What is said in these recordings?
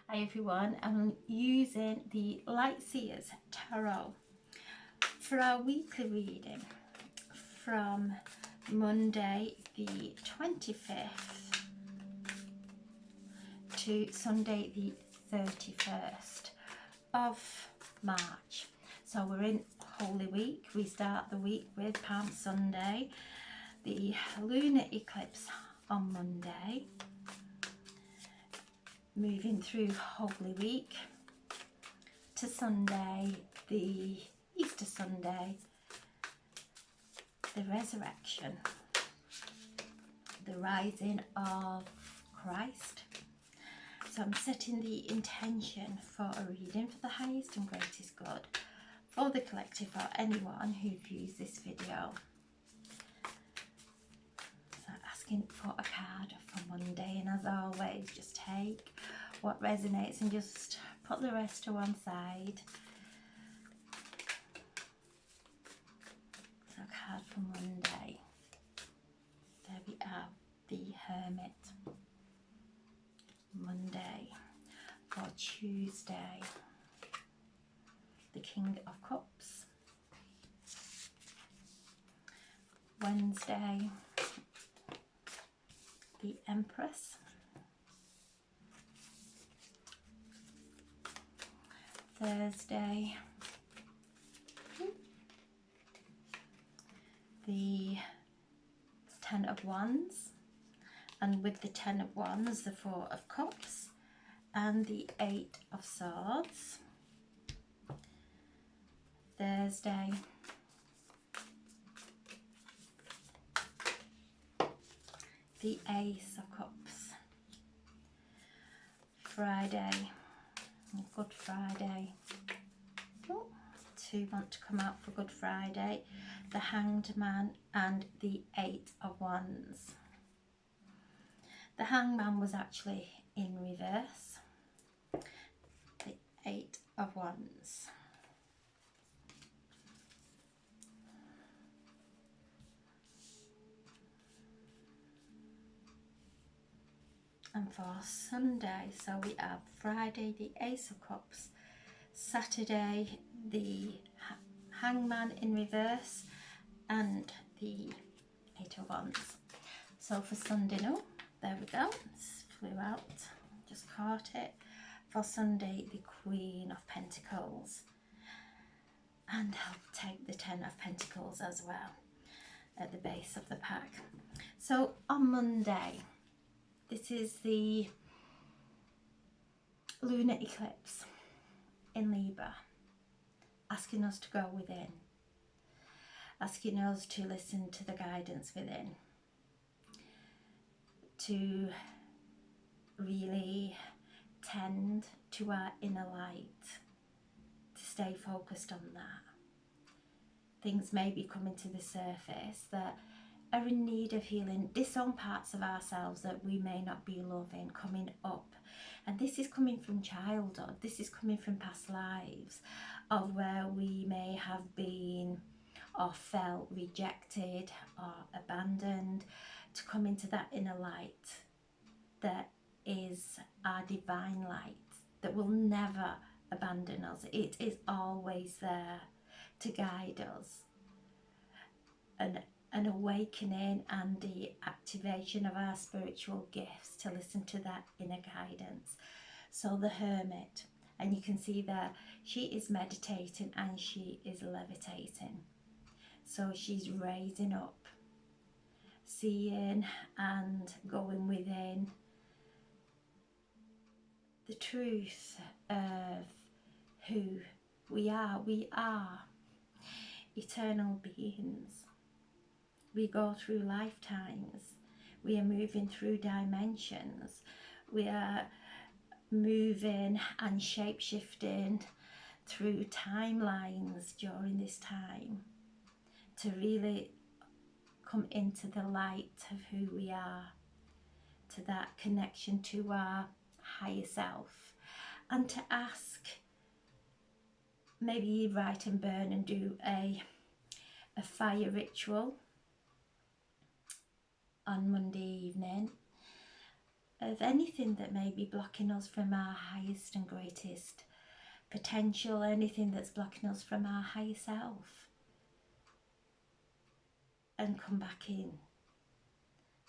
Hi everyone, I'm using the Light Seers Tarot for our weekly reading from Monday the 25th to Sunday the 31st of March. So we're in Holy Week. We start the week with Palm Sunday, the lunar eclipse on Monday, moving through Holy Week to Sunday, the Easter Sunday, the resurrection, the rising of Christ. So I'm setting the intention for a reading for the highest and greatest good for the collective or anyone who views this video. So asking for a card for Monday, and as always, just take what resonates and just put the rest to one side. So a card for Monday. There we are, the Hermit. Monday. For Tuesday, the King of Cups. Wednesday, the Empress. Thursday, the Ten of Wands, and with the Ten of Wands, the Four of Cups and the Eight of Swords. Thursday, the Ace of Cups. Friday, Good Friday. Oh, two want to come out for Good Friday. The Hanged Man and the Eight of Wands. The Hanged Man was actually in reverse. The Eight of Wands. And for Sunday, so we have Friday, the Ace of Cups, Saturday, the Hangman in reverse, and the Eight of Wands. So for Sunday, no, there we go, it's flew out, just caught it. For Sunday, the Queen of Pentacles, and I'll take the Ten of Pentacles as well at the base of the pack. So on Monday, this is the lunar eclipse in Libra, asking us to go within, asking us to listen to the guidance within, to really tend to our inner light, to stay focused on that. Things may be coming to the surface that are in need of healing, disowned parts of ourselves that we may not be loving coming up. And this is coming from childhood, this is coming from past lives of where we may have been or felt rejected or abandoned, to come into that inner light that is our divine light that will never abandon us. It is always there to guide us. An awakening and the activation of our spiritual gifts to listen to that inner guidance. So the Hermit, and you can see there, she is meditating and she is levitating. So she's raising up, seeing and going within the truth of who we are. We are eternal beings. We go through lifetimes, we are moving through dimensions, we are moving and shape-shifting through timelines during this time to really come into the light of who we are, to that connection to our higher self, and to ask, maybe write and burn and do a fire ritual on Monday evening, of anything that may be blocking us from our highest and greatest potential, anything that's blocking us from our higher self, and come back in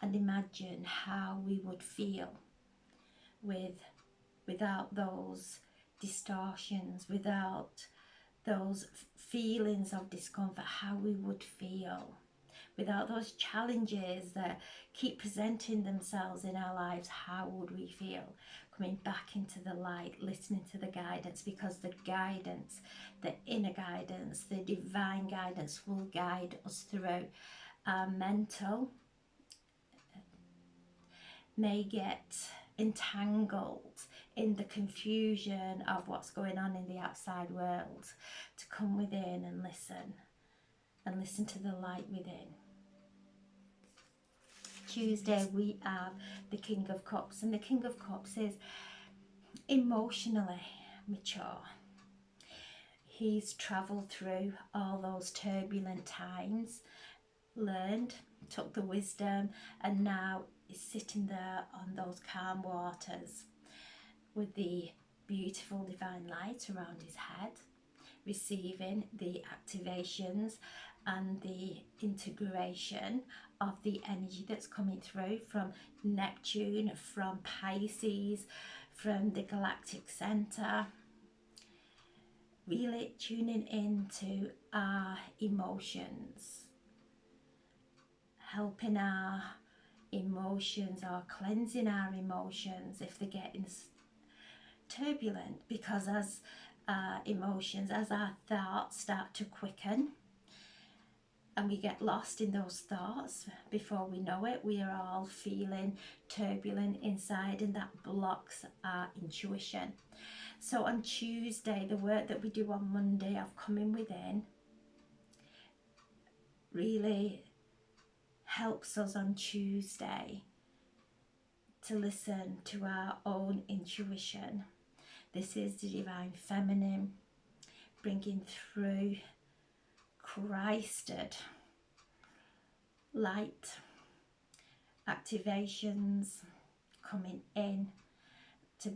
and imagine how we would feel without those distortions, without those feelings of discomfort, how we would feel without those challenges that keep presenting themselves in our lives. How would we feel? Coming back into the light, listening to the guidance, because the guidance, the inner guidance, the divine guidance will guide us through. Our mental may get entangled in the confusion of what's going on in the outside world, to come within and listen to the light within. Tuesday we have the King of Cups, and the King of Cups is emotionally mature. He's travelled through all those turbulent times, learned, took the wisdom, and now is sitting there on those calm waters with the beautiful divine light around his head, receiving the activations and the integration of the energy that's coming through from Neptune, from Pisces, from the galactic center. Really tuning into our emotions, helping our emotions, or cleansing our emotions if they're getting turbulent, because as our emotions, as our thoughts start to quicken and we get lost in those thoughts, before we know it, we are all feeling turbulent inside, and that blocks our intuition. So on Tuesday, the work that we do on Monday of coming within really helps us on Tuesday to listen to our own intuition. This is the divine feminine bringing through Christed light activations, coming in to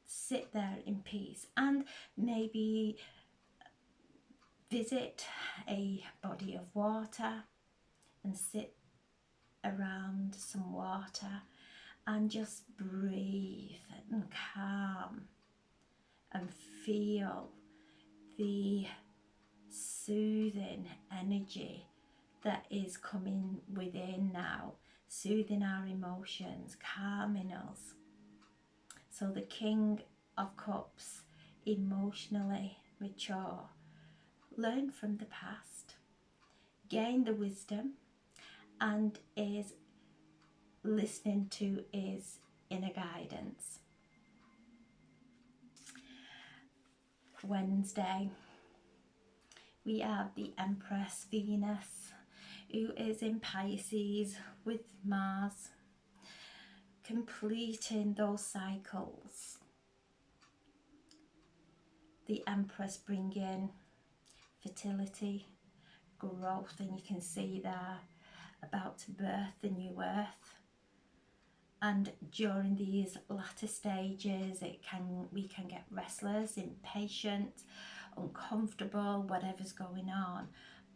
sit there in peace, and maybe visit a body of water and sit around some water and just breathe and calm and feel the soothing energy that is coming within now, soothing our emotions, calming us. So the King of Cups, emotionally mature, learn from the past, gain the wisdom, and is listening to his inner guidance. Wednesday, we have the Empress Venus, who is in Pisces with Mars, completing those cycles. The Empress bringing fertility, growth, and you can see there about to birth the new earth. And during these latter stages, we can get restless, impatient, uncomfortable, whatever's going on.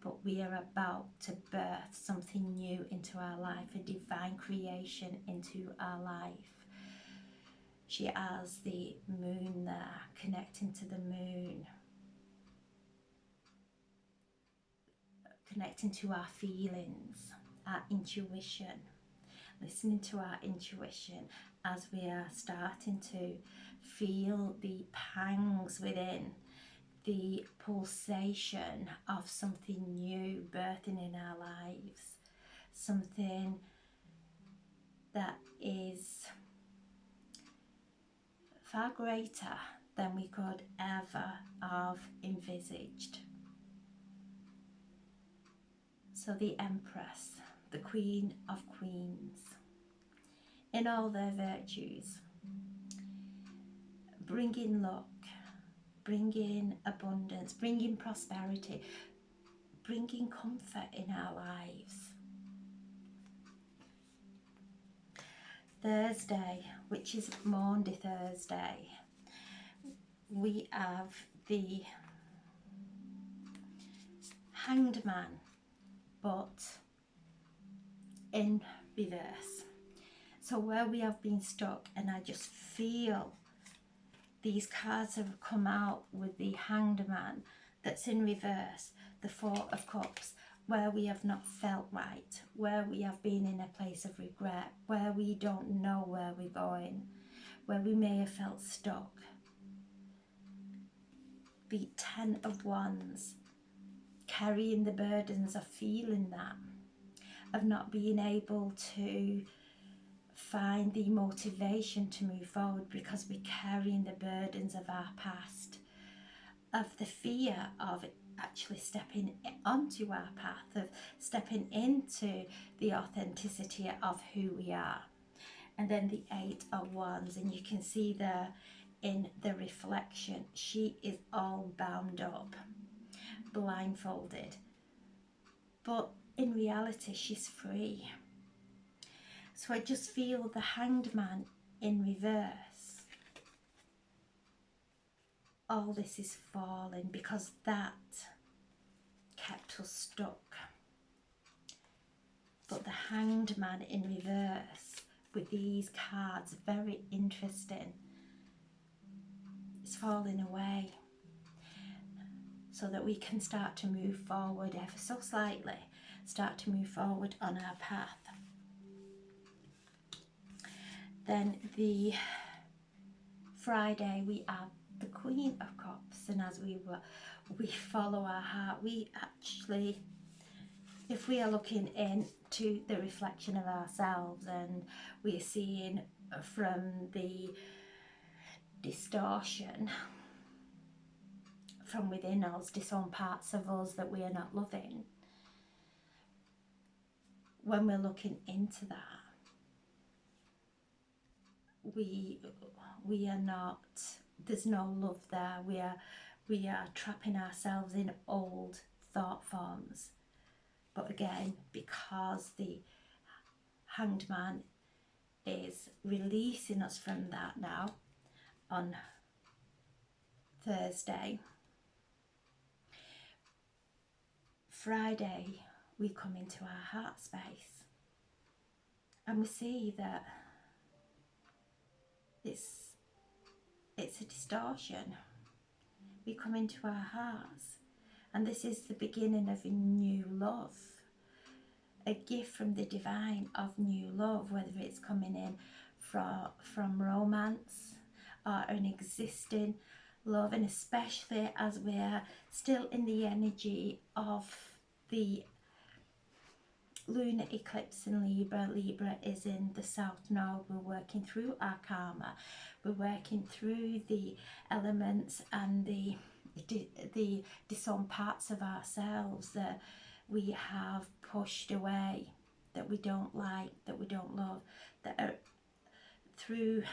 But we are about to birth something new into our life, a divine creation into our life. She has the moon there, connecting to the moon, connecting to our feelings, our intuition, listening to our intuition as we are starting to feel the pangs within, the pulsation of something new birthing in our lives, something that is far greater than we could ever have envisaged. So the Empress, the Queen of Queens, in all their virtues, bringing luck, bringing abundance, bringing prosperity, bringing comfort in our lives. Thursday, which is Maundy Thursday, we have the Hanged Man, but in reverse. So where we have been stuck, and I just feel these cards have come out with the Hanged Man that's in reverse, the Four of Cups, where we have not felt right, where we have been in a place of regret, where we don't know where we're going, where we may have felt stuck. The Ten of Wands, carrying the burdens of feeling that, of not being able to find the motivation to move forward because we're carrying the burdens of our past, of the fear of actually stepping onto our path, of stepping into the authenticity of who we are. And then the Eight of Wands, and you can see there in the reflection, she is all bound up, blindfolded, but in reality she's free. So I just feel the Hanged Man in reverse. All this is falling because that kept us stuck. But the Hanged Man in reverse with these cards, very interesting, is falling away, so that we can start to move forward ever so slightly, start to move forward on our path. Then the Friday we have the Queen of Cups, and as we follow our heart, we actually, if we are looking into the reflection of ourselves and we are seeing from the distortion from within us, disowned parts of us that we are not loving, when we're looking into that, we are not, there's no love there. We are trapping ourselves in old thought forms. But again, because the Hanged Man is releasing us from that now on Thursday, Friday we come into our heart space and we see that it's a distortion. We come into our hearts, and this is the beginning of a new love, a gift from the divine of new love, whether it's coming in from romance or an existing love, and especially as we're still in the energy of the lunar eclipse in Libra. Libra is in the South Node. We're working through our karma. We're working through the elements and the disowned parts of ourselves that we have pushed away, that we don't like, that we don't love, that are through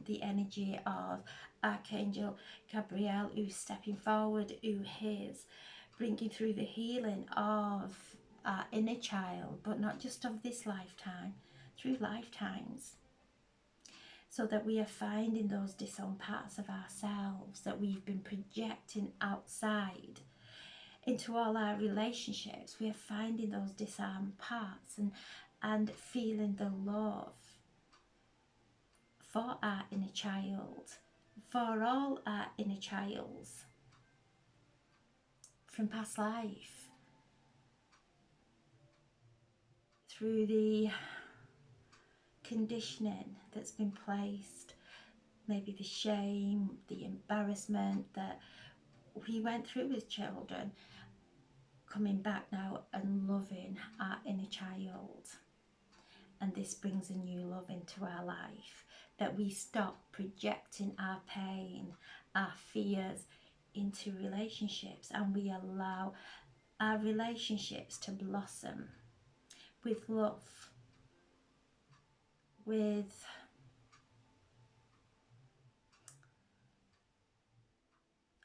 the energy of Archangel Gabriel, who's stepping forward, who is bringing through the healing of our inner child, but not just of this lifetime, through lifetimes, so that we are finding those disowned parts of ourselves that we've been projecting outside into all our relationships. We are finding those disarmed parts and feeling the love for our inner child, for all our inner childs from past life, through the conditioning that's been placed, maybe the shame, the embarrassment that we went through as children, coming back now and loving our inner child. And this brings a new love into our life, that we stop projecting our pain, our fears into relationships, and we allow our relationships to blossom with love, with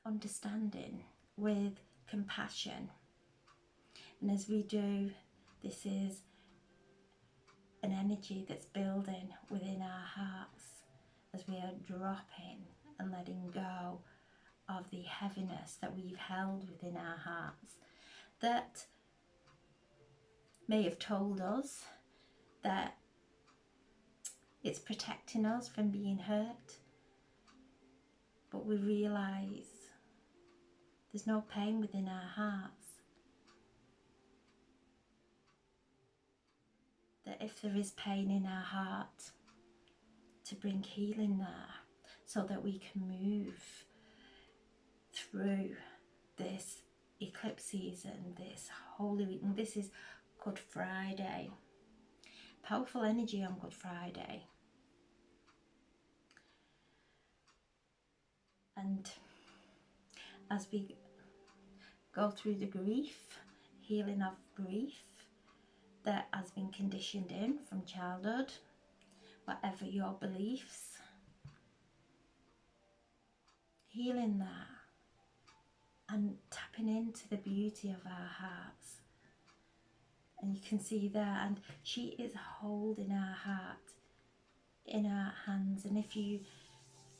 understanding, with compassion. And as we do, this is an energy that's building within our hearts as we are dropping and letting go of the heaviness that we've held within our hearts, that may have told us that it's protecting us from being hurt, but we realise there's no pain within our hearts. That if there is pain in our heart, to bring healing there so that we can move through this eclipse season, this Holy Week. And this is Good Friday. Powerful energy on Good Friday. And as we go through the grief, healing of grief that has been conditioned in from childhood, whatever your beliefs, healing that and tapping into the beauty of our hearts. And you can see there, and she is holding our heart in her hands, and if you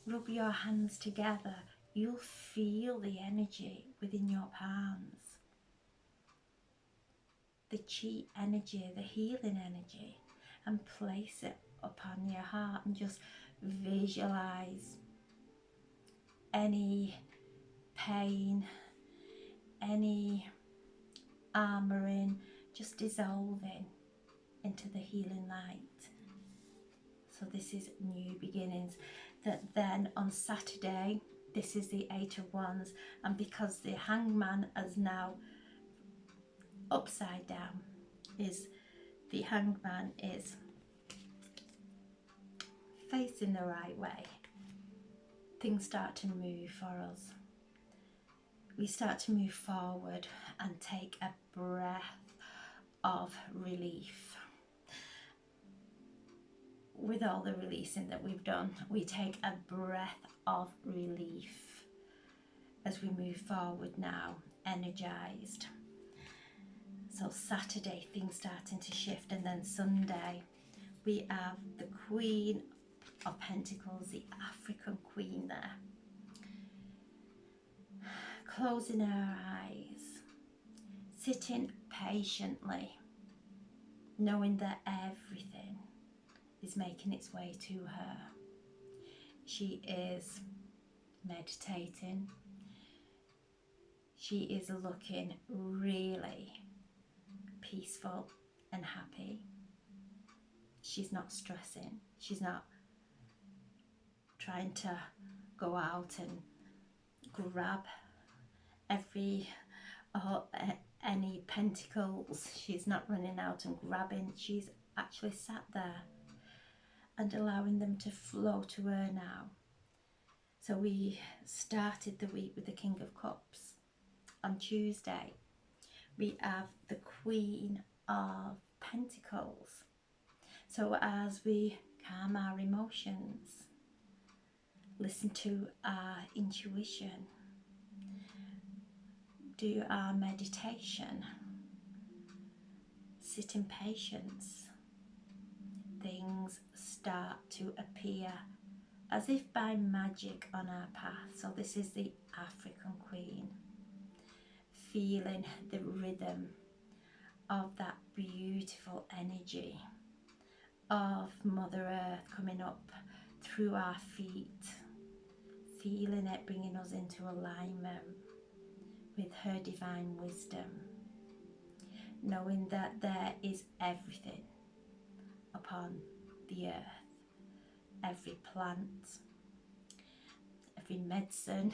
rub your hands together, you'll feel the energy within your palms, the chi energy, the healing energy, and place it upon your heart and just visualize any pain, any armoring just dissolving into the healing light. So this is new beginnings. That then on Saturday, this is the Eight of Wands, and because the Hangman is now upside down, is the Hangman is facing the right way, things start to move for us. We start to move forward and take a breath of relief. With all the releasing that we've done, we take a breath of relief as we move forward now, energized. So Saturday, things starting to shift, and then Sunday we have the Queen of Pentacles, the African Queen there, closing her eyes, sitting patiently, knowing that everything is making its way to her. She is meditating. She is looking really peaceful and happy. She's not stressing. She's not trying to go out and grab any pentacles. She's not running out and grabbing. She's actually sat there and allowing them to flow to her now. So we started the week with the King of Cups. On Tuesday we have the Queen of Pentacles. So as we calm our emotions, listen to our intuition, do our meditation, sit in patience, things start to appear as if by magic on our path. So this is the African Queen, feeling the rhythm of that beautiful energy of Mother Earth coming up through our feet, feeling it bringing us into alignment with her divine wisdom, knowing that there is everything upon the earth, every plant, every medicine,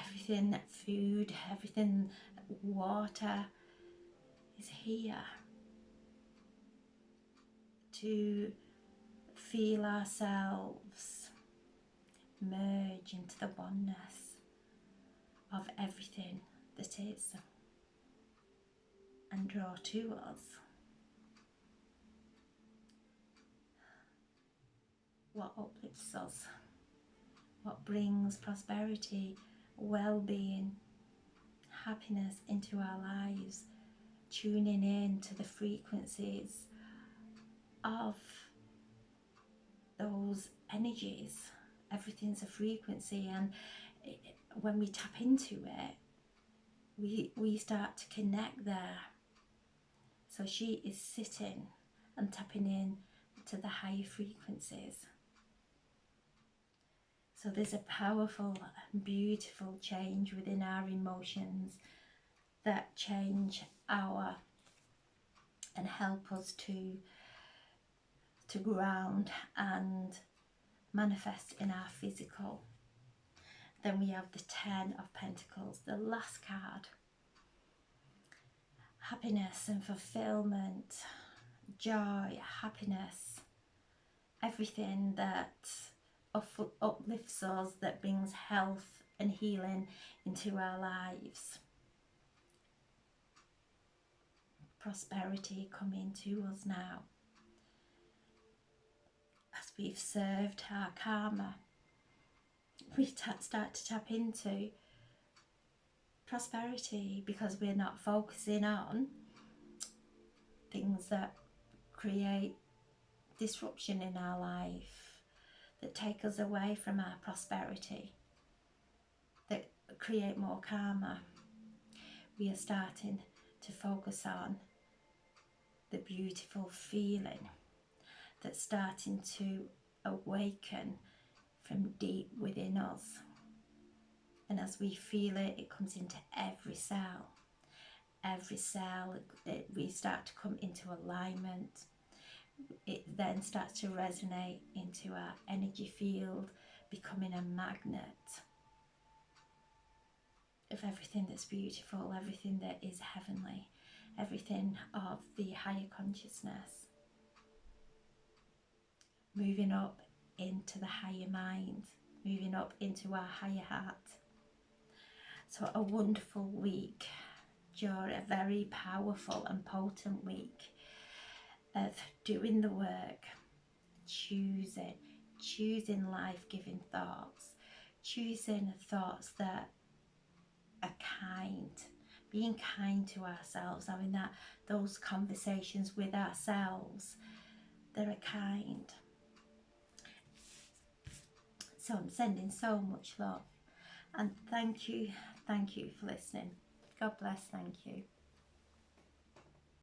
everything, food, everything, water is here to feel ourselves merge into the oneness of everything that is and draw to us what uplifts us, what brings prosperity, well-being, happiness into our lives, tuning in to the frequencies of those energies. Everything's a frequency, and when we tap into it, we start to connect there. So she is sitting and tapping in to the higher frequencies. So there's a powerful and beautiful change within our emotions that change our and help us to ground and manifest in our physical. Then we have the 10 of Pentacles, the last card. Happiness and fulfillment, joy, happiness, everything that uplifts us, that brings health and healing into our lives. Prosperity coming to us now as we've served our karma. We start to tap into prosperity because we're not focusing on things that create disruption in our life, that take us away from our prosperity, that create more karma. We are starting to focus on the beautiful feeling that's starting to awaken from deep within us. And as we feel it, it comes into every cell. Every cell, we start to come into alignment. It then starts to resonate into our energy field, becoming a magnet of everything that's beautiful, everything that is heavenly, everything of the higher consciousness. Moving up into the higher mind, moving up into our higher heart. So a wonderful week, during a very powerful and potent week of doing the work, choosing life-giving thoughts, choosing thoughts that are kind, being kind to ourselves, having those conversations with ourselves that are kind. So I'm sending so much love, and thank you for listening. God bless, thank you.